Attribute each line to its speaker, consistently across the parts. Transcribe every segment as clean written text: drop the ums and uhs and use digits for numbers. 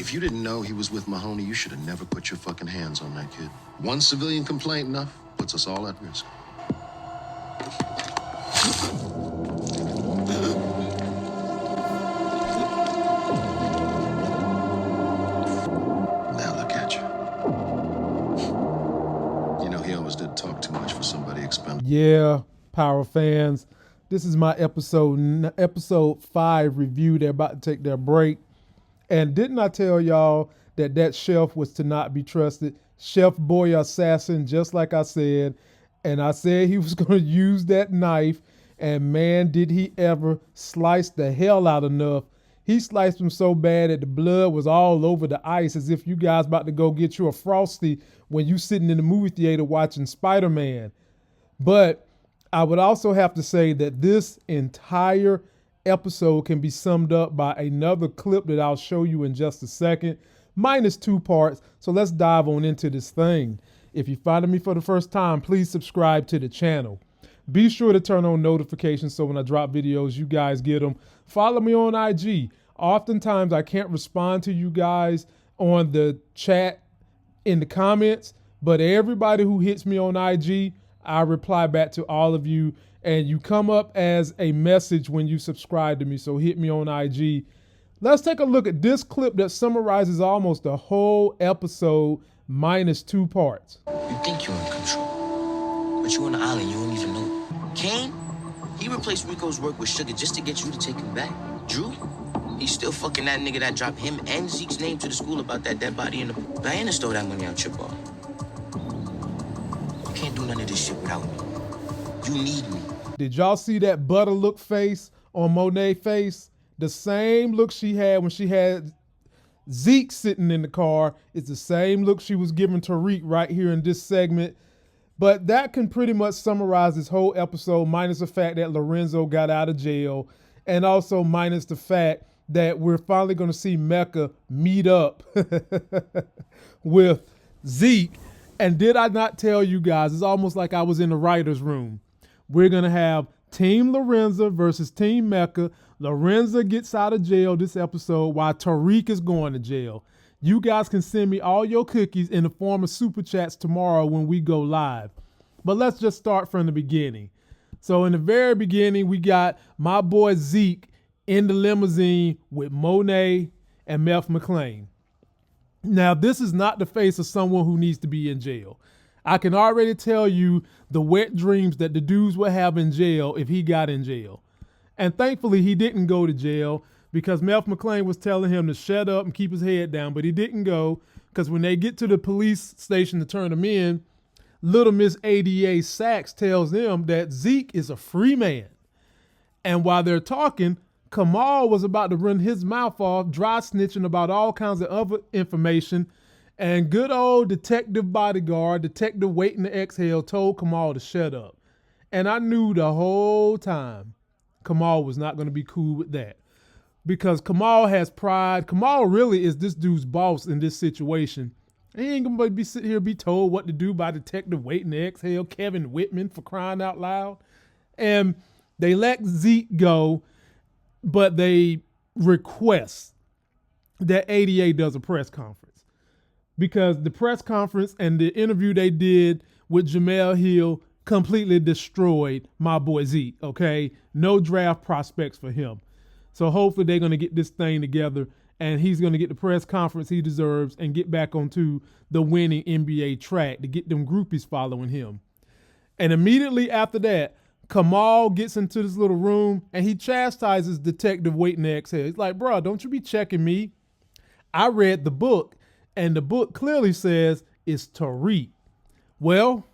Speaker 1: If you didn't know he was with Mahoney, you should have never put your fucking hands on that kid. One civilian complaint enough puts us all at risk. Now look at you. You know, he always did talk too much for somebody expendable.
Speaker 2: Yeah, Power fans. This is my episode 5 review. They're about to take their break. And didn't I tell y'all that chef was to not be trusted? Chef Boy Assassin, just like I said. And I said he was going to use that knife. And man, did he ever slice the hell out of enough. He sliced him so bad that the blood was all over the ice, as if you guys about to go get you a Frosty when you sitting in the movie theater watching Spider-Man. But I would also have to say that this entire episode can be summed up by another clip that I'll show you in just a second, minus 2 parts. So let's dive on into this thing. If you're finding me for the first time, please subscribe to the channel. Be sure to turn on notifications so when I drop videos, you guys get them. Follow me on IG. Oftentimes I can't respond to you guys on the chat in the comments, but everybody who hits me on IG, I reply back to all of you, and you come up as a message when you subscribe to me, so hit me on IG. Let's take a look at this clip that summarizes almost the whole episode minus 2 parts.
Speaker 3: You think you're in control, but you're on the island, you don't even know it. Kane, he replaced Rico's work with Sugar just to get you to take him back. Drew, he's still fucking that nigga that dropped him and Zeke's name to the school about that dead body in the... Diana stole that money out your bar. You can't do none of this shit without me. You need me.
Speaker 2: Did y'all see that butter look face on Monet's face? The same look she had when she had Zeke sitting in the car. It's the same look she was giving Tariq right here in this segment. But that can pretty much summarize this whole episode, minus the fact that Lorenzo got out of jail, and also minus the fact that we're finally going to see Mecca meet up with Zeke. And did I not tell you guys, it's almost like I was in the writer's room. We're going to have Team Lorenzo versus Team Mecca. Lorenzo gets out of jail this episode while Tariq is going to jail. You guys can send me all your cookies in the form of super chats tomorrow when we go live. But let's just start from the beginning. So in the very beginning, we got my boy Zeke in the limousine with Monet and Meth McClain. Now, this is not the face of someone who needs to be in jail. I can already tell you the wet dreams that the dudes would have in jail if he got in jail. And thankfully, he didn't go to jail because Meth McClain was telling him to shut up and keep his head down, but he didn't go because when they get to the police station to turn him in, little Miss ADA Sachs tells them that Zeke is a free man. And while they're talking, Kamal was about to run his mouth off, dry snitching about all kinds of other information. And good old detective bodyguard, detective waiting to exhale, told Kamal to shut up. And I knew the whole time Kamal was not going to be cool with that. Because Kamal has pride. Kamal really is this dude's boss in this situation. He ain't going to be sitting here be told what to do by detective waiting to exhale, Kevin Whitman, for crying out loud. And they let Zeke go, but they request that ADA does a press conference. Because the press conference and the interview they did with Jamel Hill completely destroyed my boy Zeke, okay? No draft prospects for him. So hopefully they're going to get this thing together and he's going to get the press conference he deserves and get back onto the winning NBA track to get them groupies following him. And immediately after that, Kamal gets into this little room and he chastises detective waiting to exhale. He's like, bro, don't you be checking me. I read the book and the book clearly says it's Tariq. Well,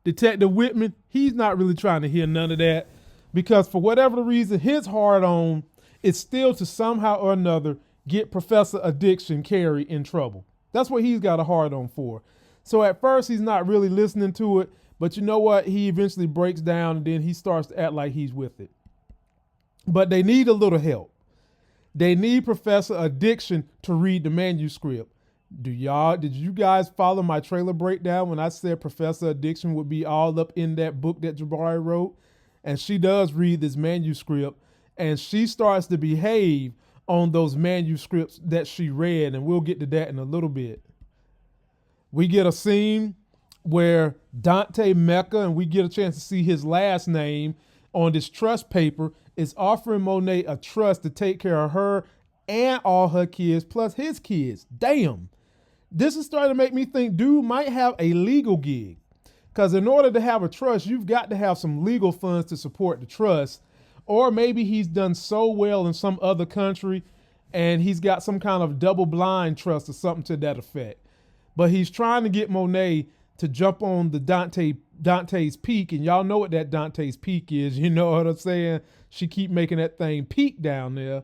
Speaker 2: Detective Whitman, he's not really trying to hear none of that because for whatever the reason, his hard on is still to somehow or another get Professor Addiction Carey in trouble. That's what he's got a hard on for. So at first he's not really listening to it, but you know what? He eventually breaks down and then he starts to act like he's with it. But they need a little help. They need Professor Addiction to read the manuscript. Did you guys follow my trailer breakdown when I said Professor Addiction would be all up in that book that Jabari wrote? And she does read this manuscript and she starts to behave on those manuscripts that she read, and we'll get to that in a little bit. We get a scene where Dante Mecca, and we get a chance to see his last name on this trust paper, is offering Monet a trust to take care of her and all her kids, plus his kids. Damn. This is starting to make me think dude might have a legal gig. Because in order to have a trust, you've got to have some legal funds to support the trust. Or maybe he's done so well in some other country and he's got some kind of double blind trust or something to that effect. But he's trying to get Monet to jump on the Dante's Peak, and y'all know what that Dante's Peak is. You know what I'm saying? She keep making that thing peak down there.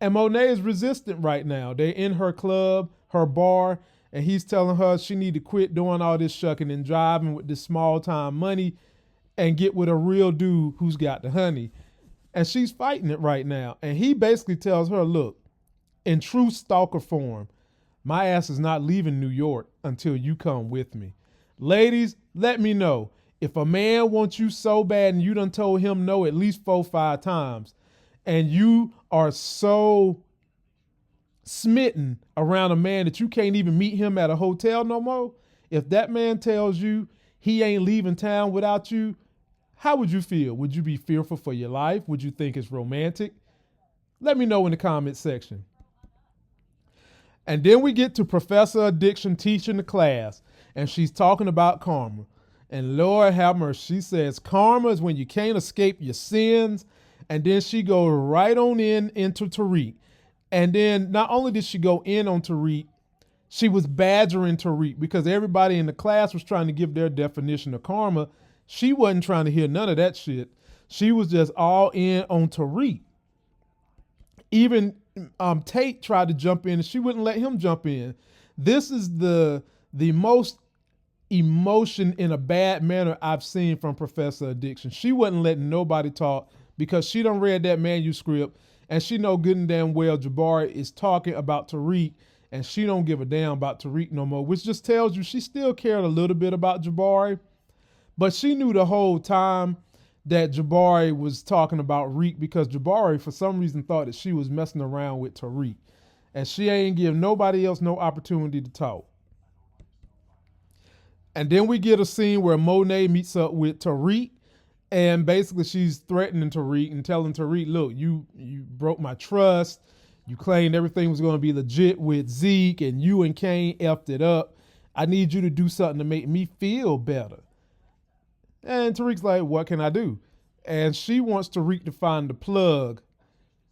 Speaker 2: And Monet is resistant right now. They're in her club, her bar, and he's telling her she need to quit doing all this shucking and driving with this small time money and get with a real dude who's got the honey. And she's fighting it right now. And he basically tells her, look, in true stalker form, my ass is not leaving New York until you come with me. Ladies, let me know. If a man wants you so bad and you done told him no at least 4 or 5 times, and you are so smitten around a man that you can't even meet him at a hotel no more, if that man tells you he ain't leaving town without you, how would you feel? Would you be fearful for your life? Would you think it's romantic? Let me know in the comment section. And then we get to Professor Addiction teaching the class, and she's talking about karma. And Lord have mercy, she says karma is when you can't escape your sins. And then she goes right on into Tariq. And then not only did she go in on Tariq, she was badgering Tariq because everybody in the class was trying to give their definition of karma. She wasn't trying to hear none of that shit. She was just all in on Tariq. Even Tate tried to jump in and she wouldn't let him jump in. This is the most emotion in a bad manner I've seen from Professor Addiction. She wasn't letting nobody talk because she done read that manuscript and she know good and damn well Jabari is talking about Tariq and she don't give a damn about Tariq no more, which just tells you she still cared a little bit about Jabari, but she knew the whole time that Jabari was talking about Reek because Jabari for some reason thought that she was messing around with Tariq and she ain't give nobody else no opportunity to talk. And then we get a scene where Monet meets up with Tariq and basically she's threatening Tariq and telling Tariq, look, you broke my trust. You claimed everything was going to be legit with Zeke and you and Kane effed it up. I need you to do something to make me feel better. And Tariq's like, what can I do? And she wants Tariq to find the plug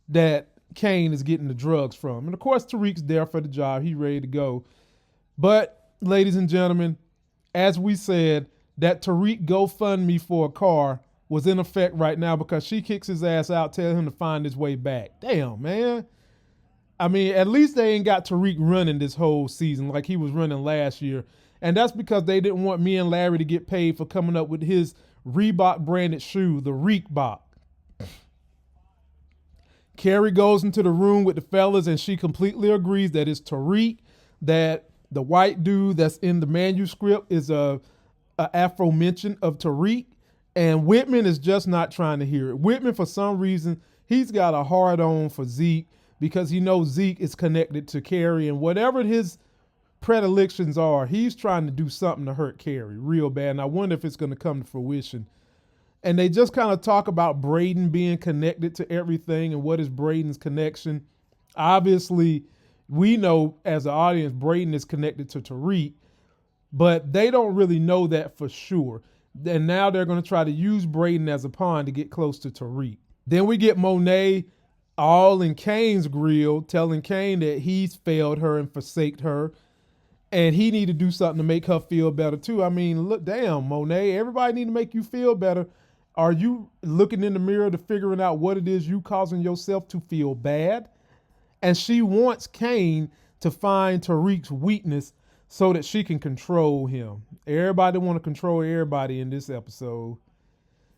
Speaker 2: that Kane is getting the drugs from. And of course, Tariq's there for the job. He's ready to go. But ladies and gentlemen, as we said, that Tariq GoFundMe for a car was in effect right now because she kicks his ass out, telling him to find his way back. Damn, man. I mean, at least they ain't got Tariq running this whole season like he was running last year. And that's because they didn't want me and Larry to get paid for coming up with his Reebok branded shoe, the Reekbok. Carrie goes into the room with the fellas and she completely agrees that it's Tariq, that the white dude that's in the manuscript is a aforementioned of Tariq, and Whitman is just not trying to hear it. Whitman, for some reason, he's got a hard on for Zeke because he knows Zeke is connected to Carrie, and whatever his predilections are, he's trying to do something to hurt Carrie real bad, and I wonder if it's going to come to fruition. And they just kind of talk about Braden being connected to everything and what is Braden's connection. Obviously, we know as an audience, Braden is connected to Tariq, but they don't really know that for sure. And now they're going to try to use Braden as a pawn to get close to Tariq. Then we get Monet all in Kane's grill, telling Kane that he's failed her and forsaked her, and he need to do something to make her feel better too. I mean, look, damn, Monet, everybody need to make you feel better. Are you looking in the mirror to figuring out what it is you causing yourself to feel bad? And she wants Kane to find Tariq's weakness so that she can control him. Everybody want to control everybody in this episode.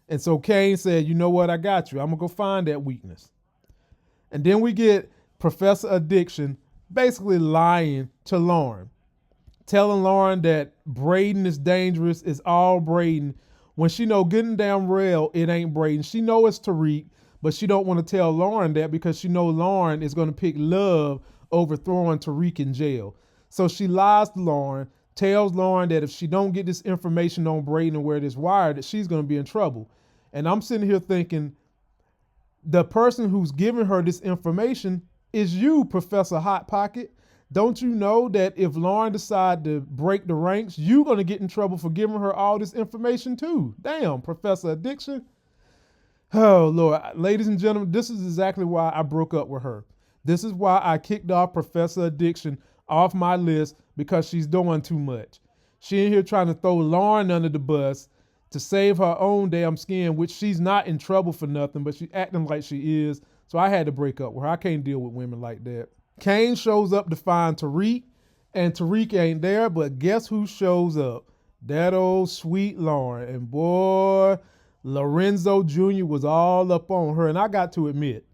Speaker 2: And so Kane said, you know what, I got you. I'm going to go find that weakness. And then we get Professor Addiction basically lying to Lauren, telling Lauren that Braden is dangerous, it's all Braden, when she know good and damn well it ain't Braden. She know it's Tariq, but she don't want to tell Lauren that because she know Lauren is going to pick love over throwing Tariq in jail. So she lies to Lauren, tells Lauren that if she don't get this information on Braden and where it is wired, that she's going to be in trouble. And I'm sitting here thinking, the person who's giving her this information is you, Professor Hot Pocket. Don't you know that if Lauren decide to break the ranks, you're going to get in trouble for giving her all this information too? Damn, Professor Addiction. Oh, Lord. Ladies and gentlemen, this is exactly why I broke up with her. This is why I kicked off Professor Addiction off my list, because she's doing too much. She in here trying to throw Lauren under the bus to save her own damn skin, which she's not in trouble for nothing, but she's acting like she is. So I had to break up with her. I can't deal with women like that. Kane shows up to find Tariq, and Tariq ain't there, but guess who shows up? That old sweet Lauren. And boy, Lorenzo Jr. was all up on her. And I got to admit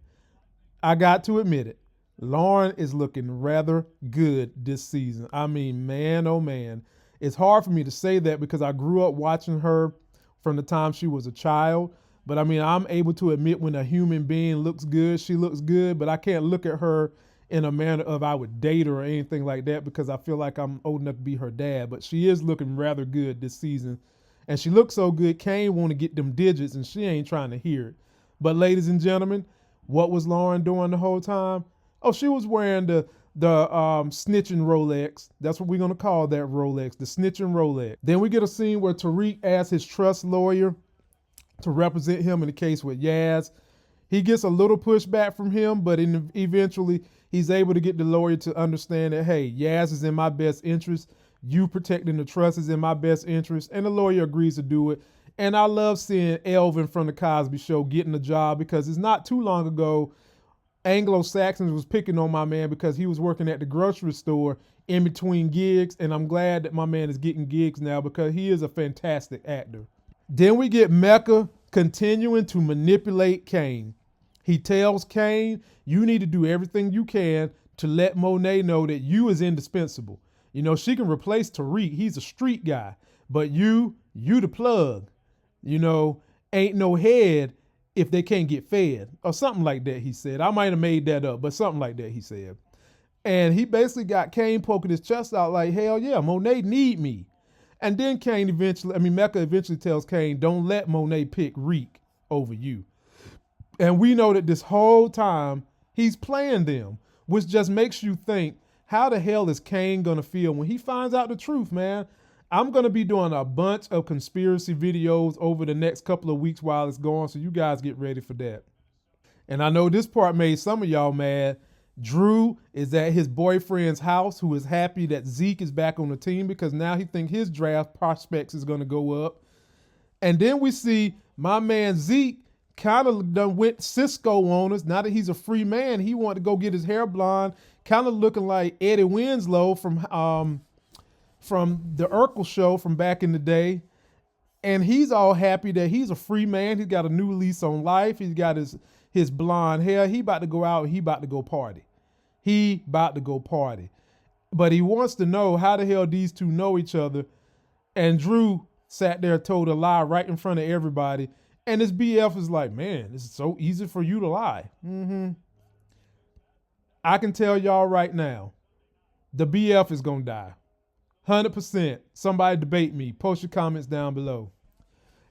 Speaker 2: it. Lauren is looking rather good this season. I mean, man, oh man. It's hard for me to say that because I grew up watching her from the time she was a child. But I mean, I'm able to admit when a human being looks good, she looks good. But I can't look at her in a manner of I would date her or anything like that because I feel like I'm old enough to be her dad. But she is looking rather good this season. And she looks so good, Kane want to get them digits and she ain't trying to hear it. But ladies and gentlemen, what was Lauren doing the whole time? Oh, she was wearing the snitching Rolex. That's what we're going to call that Rolex, the snitching Rolex. Then we get a scene where Tariq asks his trust lawyer to represent him in the case with Yaz. He gets a little pushback from him, but eventually he's able to get the lawyer to understand that, hey, Yaz is in my best interest. You protecting the trust is in my best interest. And the lawyer agrees to do it. And I love seeing Elvin from the Cosby Show getting a job because it's not too long ago Anglo-Saxons was picking on my man because he was working at the grocery store in between gigs, and I'm glad that my man is getting gigs now because he is a fantastic actor. Then we get Mecca continuing to manipulate Kane. He tells Kane, you need to do everything you can to let Monet know that you is indispensable. You know, she can replace Tariq. He's a street guy, but you the plug. You know, ain't no head if they can't get fed, or something like that, he said. I might have made that up, but something like that, he said. And he basically got Kane poking his chest out like, hell yeah, Monet need me. And then Mecca eventually tells Kane, don't let Monet pick Reek over you. And we know that this whole time, he's playing them, which just makes you think, how the hell is Kane gonna feel when he finds out the truth, man? I'm going to be doing a bunch of conspiracy videos over the next couple of weeks while it's going, so you guys get ready for that. And I know this part made some of y'all mad. Drew is at his boyfriend's house, who is happy that Zeke is back on the team because now he thinks his draft prospects is going to go up. And then we see my man Zeke kind of done went Cisco on us. Now that he's a free man, he wanted to go get his hair blonde, kind of looking like Eddie Winslow from the Urkel show from back in the day. And he's all happy that he's a free man. He's got a new lease on life. He's got his blonde hair. He about to go out and he about to go party. But he wants to know how the hell these two know each other. And Drew sat there, told a lie right in front of everybody. And his BF is like, man, this is so easy for you to lie. I can tell y'all right now, the BF is going to die. 100%. Somebody debate me. Post your comments down below.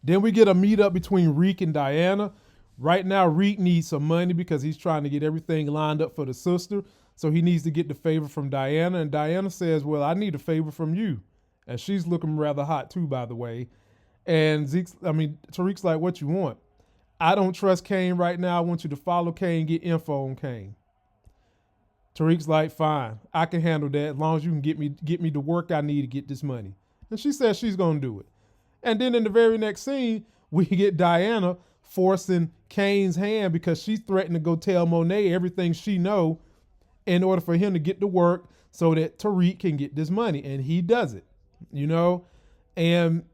Speaker 2: Then we get a meetup between Reek and Diana. Right now, Reek needs some money because he's trying to get everything lined up for the sister. So he needs to get the favor from Diana. And Diana says, well, I need a favor from you. And she's looking rather hot too, by the way. And Tariq's like, what you want? I don't trust Kane right now. I want you to follow Kane, get info on Kane. Tariq's like, fine, I can handle that as long as you can get me the work I need to get this money. And she says she's going to do it. And then in the very next scene, we get Diana forcing Kane's hand because she's threatening to go tell Monet everything she know in order for him to get to work so that Tariq can get this money. And he does it, you know. And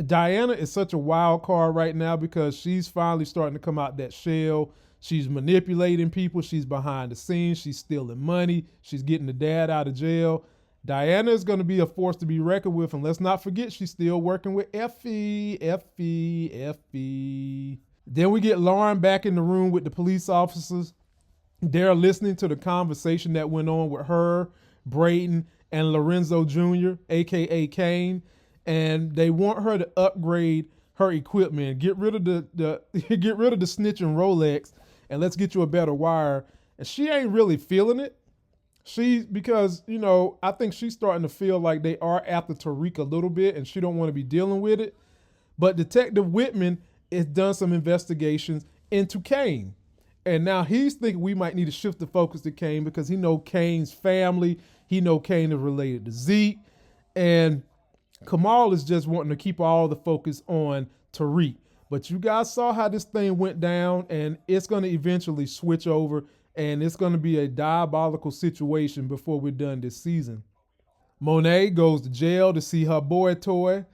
Speaker 2: Diana is such a wild card right now because she's finally starting to come out that shell. She's manipulating people. She's behind the scenes. She's stealing money. She's getting the dad out of jail. Diana is going to be a force to be reckoned with. And let's not forget, she's still working with Effie. Then we get Lauren back in the room with the police officers. They're listening to the conversation that went on with her, Braden, and Lorenzo Jr., aka Kane, and they want her to upgrade her equipment, get rid of the get rid of the snitching Rolex, and let's get you a better wire. And she ain't really feeling it. Because I think she's starting to feel like they are after Tariq a little bit, and she don't want to be dealing with it. But Detective Whitman has done some investigations into Kane. And now he's thinking we might need to shift the focus to Kane because he know Kane's family. He know Kane is related to Zeke. And Kamal is just wanting to keep all the focus on Tariq. But you guys saw how this thing went down, and it's going to eventually switch over, and it's going to be a diabolical situation before we're done this season. Monet goes to jail to see her boy toy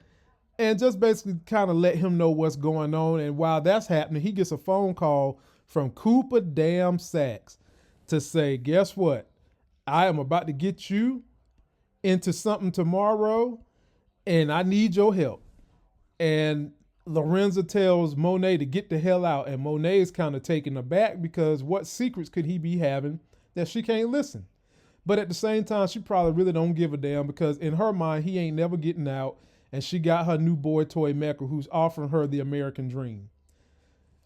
Speaker 2: and just basically kind of let him know what's going on. And while that's happening, he gets a phone call from Cooper Damn Sachs to say, guess what? I am about to get you into something tomorrow, and I need your help. And Lorenzo tells Monet to get the hell out, and Monet is kind of taken aback because what secrets could he be having that she can't listen? But at the same time, she probably really don't give a damn because in her mind, he ain't never getting out, and she got her new boy toy Mecca who's offering her the American dream.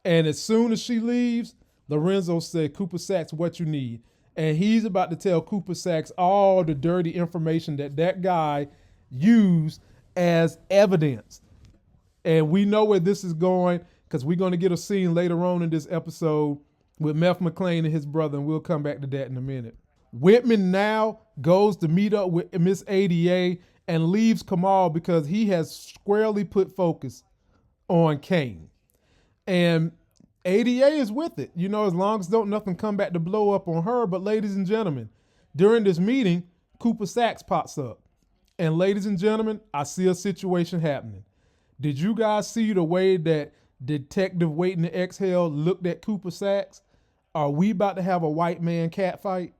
Speaker 2: And as soon as she leaves, Lorenzo said, Cooper Sachs, what you need? And he's about to tell Cooper Sachs all the dirty information that guy used as evidence. And we know where this is going because we're going to get a scene later on in this episode with Meth McClain and his brother, and we'll come back to that in a minute. Whitman now goes to meet up with Miss ADA and leaves Kamal because he has squarely put focus on Kane. And ADA is with it, as long as don't nothing come back to blow up on her. But ladies and gentlemen, during this meeting, Cooper Sachs pops up. And ladies and gentlemen, I see a situation happening. Did you guys see the way that Detective Waiting to Exhale looked at Cooper Sachs? Are we about to have a white man cat fight?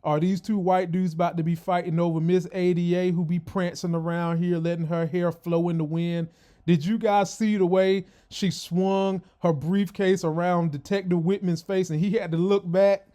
Speaker 2: Are these two white dudes about to be fighting over Miss ADA who be prancing around here, letting her hair flow in the wind? Did you guys see the way she swung her briefcase around Detective Whitman's face and he had to look back?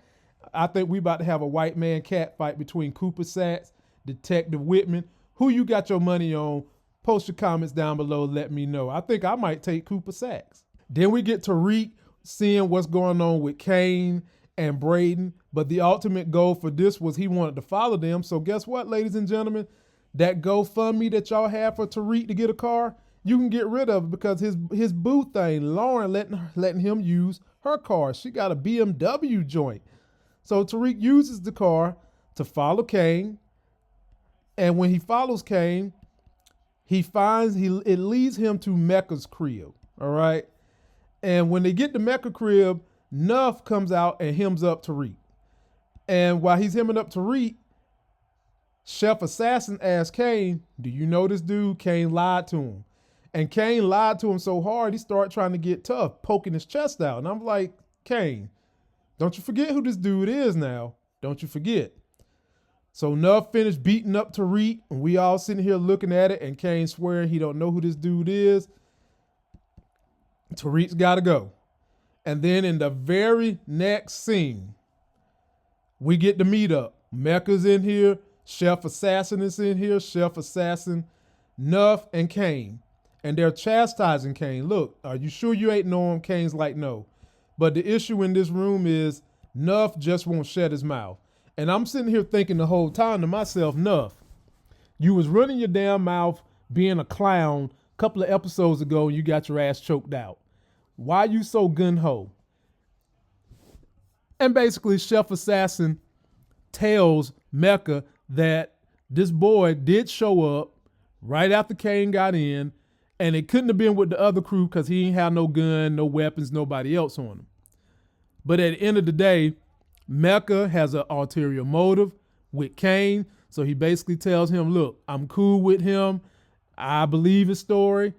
Speaker 2: I think we about to have a white man cat fight between Cooper Sachs, Detective Whitman. Who you got your money on? Post your comments down below. Let me know. I think I might take Cooper Sachs. Then we get Tariq seeing what's going on with Kane and Braden. But the ultimate goal for this was he wanted to follow them. So guess what, ladies and gentlemen? That GoFundMe that y'all have for Tariq to get a car, you can get rid of it because his boo thing, Lauren letting him use her car. She got a BMW joint. So Tariq uses the car to follow Kane. And when he follows Kane, it leads him to Mecca's crib. All right. And when they get to Mecca crib, Nuff comes out and hems up Tariq. And while he's hemming up Tariq, Chef Assassin asks Kane, do you know this dude? Kane lied to him. And Kane lied to him so hard, he started trying to get tough, poking his chest out. And I'm like, Kane, don't you forget who this dude is now. Don't you forget. So Nuff finished beating up Tariq, and we all sitting here looking at it, and Kane swearing he don't know who this dude is. Tariq's got to go. And then in the very next scene, we get the meetup. Mecca's in here. Chef Assassin is in here. Chef Assassin, Nuff, and Kane. And they're chastising Kane. Look, are you sure you ain't know him? Kane's like, no. But the issue in this room is Nuff just won't shut his mouth. And I'm sitting here thinking the whole time to myself, Nuff, you was running your damn mouth being a clown a couple of episodes ago and you got your ass choked out. Why you so gun-ho? And basically, Chef Assassin tells Mecca that this boy did show up right after Kane got in, and it couldn't have been with the other crew because he ain't have no gun, no weapons, nobody else on him. But at the end of the day, Mecca has an ulterior motive with Kane, so he basically tells him, look, I'm cool with him. I believe his story,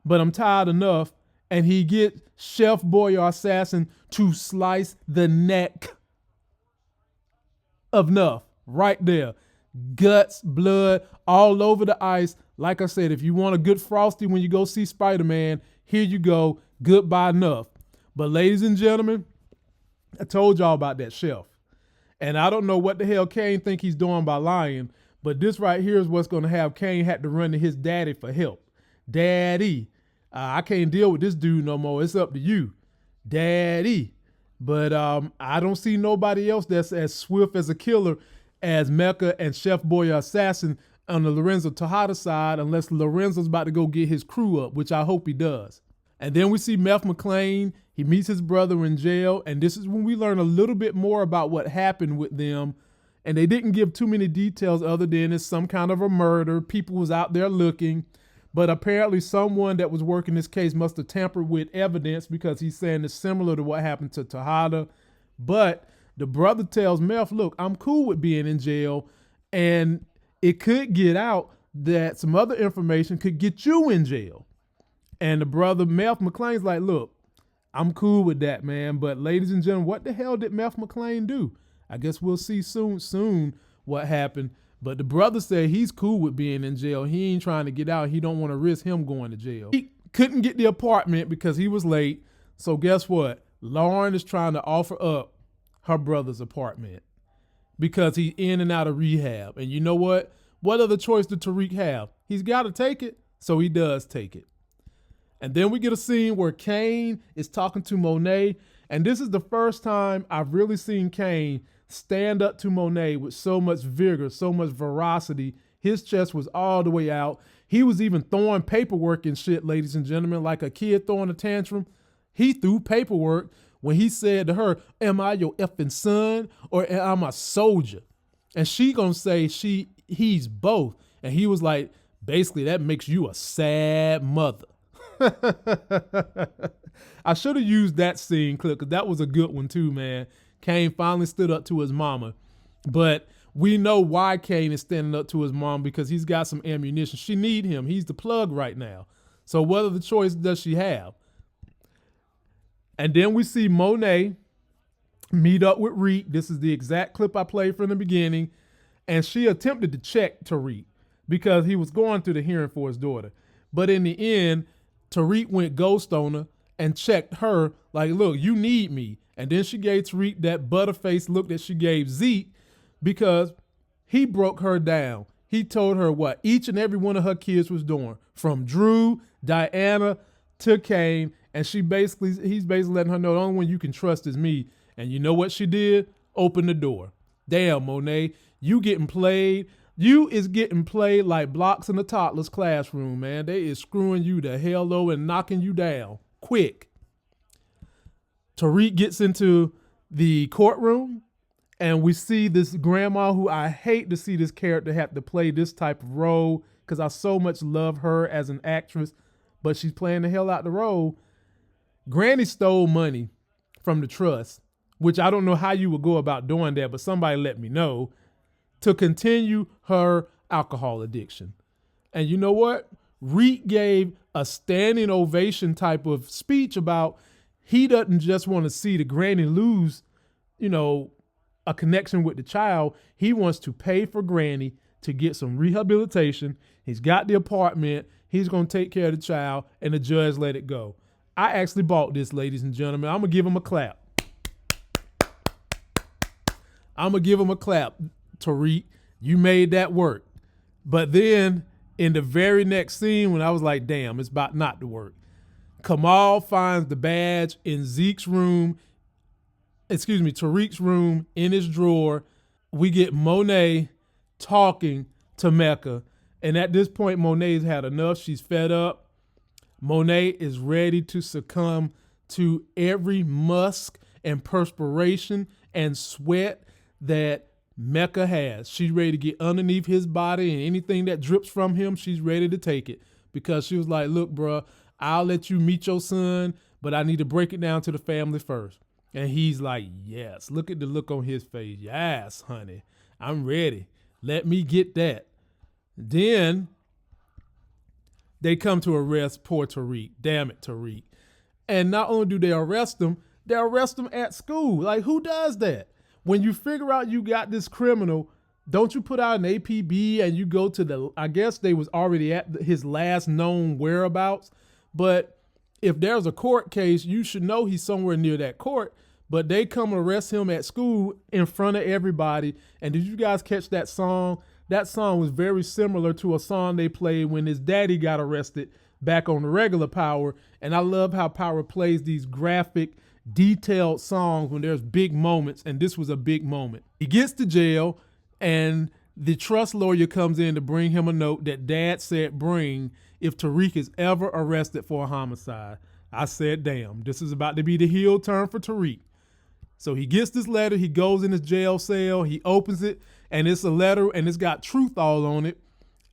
Speaker 2: but I'm tired enough. And he gets Chef Boyar Assassin to slice the neck of Nuff right there. Guts, blood, all over the ice. Like I said, if you want a good Frosty when you go see Spider-Man, here you go. Goodbye enough. But ladies and gentlemen, I told y'all about that shelf. And I don't know what the hell Kane think he's doing by lying, but this right here is what's going to have Kane had to run to his daddy for help. Daddy, I can't deal with this dude no more. It's up to you. Daddy. But I don't see nobody else that's as swift as a killer as Mecca and Chef Boy Assassin on the Lorenzo Tejada side, unless Lorenzo's about to go get his crew up, which I hope he does. And then we see Meth McLean. He meets his brother in jail, and this is when we learn a little bit more about what happened with them. And they didn't give too many details other than it's some kind of a murder. People was out there looking, but apparently someone that was working this case must have tampered with evidence, because he's saying it's similar to what happened to Tejada. But the brother tells Meth, look, I'm cool with being in jail, and it could get out that some other information could get you in jail. And the brother Meth McLean's like, look, I'm cool with that, man. But ladies and gentlemen, what the hell did Meth McLean do? I guess we'll see soon what happened. But the brother said he's cool with being in jail. He ain't trying to get out. He don't want to risk him going to jail. He couldn't get the apartment because he was late. So guess what? Lauren is trying to offer up her brother's apartment because he's in and out of rehab. And you know what? What other choice did Tariq have? He's got to take it. So he does take it. And then we get a scene where Kane is talking to Monet. And this is the first time I've really seen Kane stand up to Monet with so much vigor, so much veracity. His chest was all the way out. He was even throwing paperwork and shit, ladies and gentlemen, like a kid throwing a tantrum. He threw paperwork when he said to her, am I your effing son or am I a soldier? And she gonna say he's both. And he was like, basically, that makes you a sad mother. I should have used that scene clip because that was a good one too, man. Kane finally stood up to his mama. But we know why Kane is standing up to his mom, because he's got some ammunition. She need him. He's the plug right now. So what other choice does she have? And then we see Monet meet up with Reek. This is the exact clip I played from the beginning. And she attempted to check Tariq because he was going through the hearing for his daughter. But in the end, Tariq went ghost on her and checked her like, look, you need me. And then she gave Tariq that butterface look that she gave Zeke because he broke her down. He told her what each and every one of her kids was doing, from Drew, Diana, to Kane. And he's basically letting her know the only one you can trust is me. And you know what she did? Open the door. Damn, Monet, you getting played. You is getting played like blocks in a toddler's classroom, man. They is screwing you the hell low and knocking you down quick. Tariq gets into the courtroom and we see this grandma who I hate to see this character have to play this type of role because I so much love her as an actress, but she's playing the hell out the role. Granny stole money from the trust, which I don't know how you would go about doing that, but somebody let me know, to continue her alcohol addiction. And you know what? Reek gave a standing ovation type of speech about he doesn't just want to see the granny lose, a connection with the child. He wants to pay for granny to get some rehabilitation. He's got the apartment. He's going to take care of the child, and the judge let it go. I actually bought this, ladies and gentlemen. I'm going to give him a clap. Tariq, you made that work. But then in the very next scene, when I was like, damn, it's about not to work, Kamal finds the badge in Tariq's room in his drawer. We get Monet talking to Mecca. And at this point, Monet's had enough. She's fed up. Monet is ready to succumb to every musk and perspiration and sweat that Mecca has. She's ready to get underneath his body, and anything that drips from him, she's ready to take it, because she was like, look, bro, I'll let you meet your son, but I need to break it down to the family first. And he's like, yes. Look at the look on his face. Yes, honey, I'm ready. Let me get that. Then they come to arrest poor Tariq. Damn it, Tariq. And not only do they arrest him at school. Like, who does that? When you figure out you got this criminal, don't you put out an APB and you go to I guess they was already at his last known whereabouts, but if there's a court case, you should know he's somewhere near that court. But they come arrest him at school in front of everybody. And did you guys catch that song? That song was very similar to a song they played when his daddy got arrested back on the regular Power. And I love how Power plays these graphic, detailed songs when there's big moments. And this was a big moment. He gets to jail, and the trust lawyer comes in to bring him a note that dad said bring if Tariq is ever arrested for a homicide. I said, damn, this is about to be the heel turn for Tariq. So he gets this letter, he goes in his jail cell, he opens it, and it's a letter, and it's got truth all on it,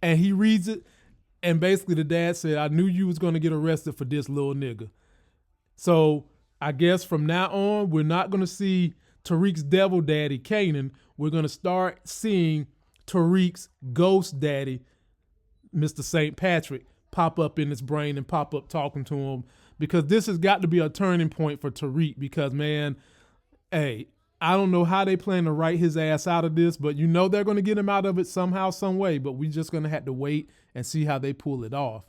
Speaker 2: and he reads it, and basically the dad said, I knew you was going to get arrested for this little nigga. So I guess from now on, we're not going to see Tariq's devil daddy, Kanan. We're going to start seeing Tariq's ghost daddy, Mr. St. Patrick, pop up in his brain and pop up talking to him, because this has got to be a turning point for Tariq, because, man, hey, I don't know how they plan to write his ass out of this, but you know they're going to get him out of it somehow, some way, but we just going to have to wait and see how they pull it off.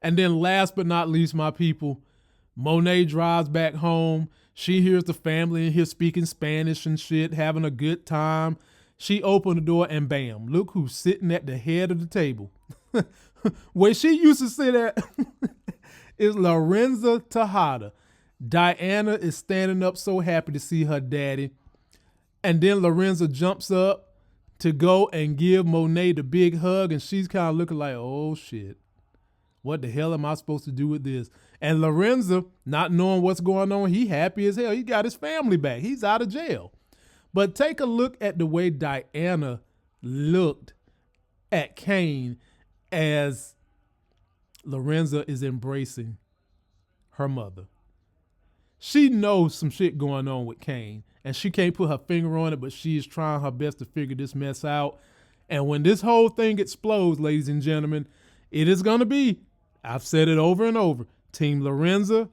Speaker 2: And then last but not least, my people, Monet drives back home. She hears the family in here speaking Spanish and shit, having a good time. She opened the door and bam, look who's sitting at the head of the table. Where she used to sit at is Lorenzo Tejada. Diana is standing up so happy to see her daddy. And then Lorenzo jumps up to go and give Monet the big hug, and she's kind of looking like, oh shit, what the hell am I supposed to do with this? And Lorenzo, not knowing what's going on, he happy as hell. He got his family back. He's out of jail. But take a look at the way Diana looked at Kane as Lorenzo is embracing her mother. She knows some shit going on with Kane, and she can't put her finger on it, but she is trying her best to figure this mess out. And when this whole thing explodes, ladies and gentlemen, it is going to be, I've said it over and over, Team Lorenzo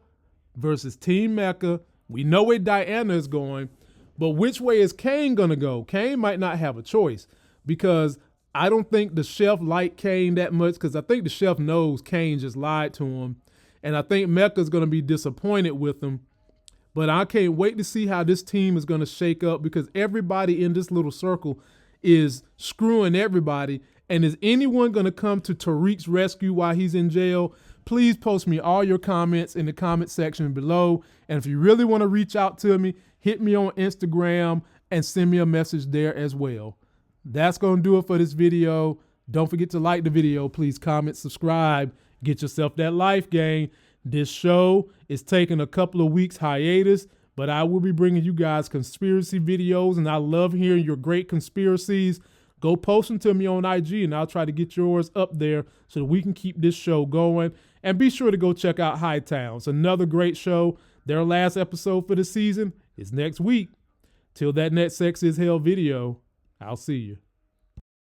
Speaker 2: versus Team Mecca. We know where Diana is going, but which way is Kane going to go? Kane might not have a choice, because I don't think the chef liked Kane that much, because I think the chef knows Kane just lied to him. And I think Mecca's going to be disappointed with him. But I can't wait to see how this team is going to shake up, because everybody in this little circle is screwing everybody. And is anyone going to come to Tariq's rescue while he's in jail? Please post me all your comments in the comment section below. And if you really want to reach out to me, hit me on Instagram and send me a message there as well. That's going to do it for this video. Don't forget to like the video. Please comment, subscribe, get yourself that life gang. This show is taking a couple of weeks hiatus, but I will be bringing you guys conspiracy videos, and I love hearing your great conspiracies. Go post them to me on IG, and I'll try to get yours up there so that we can keep this show going. And be sure to go check out Hightown. It's another great show. Their last episode for the season is next week. Till that next Sex is Hell video, I'll see you.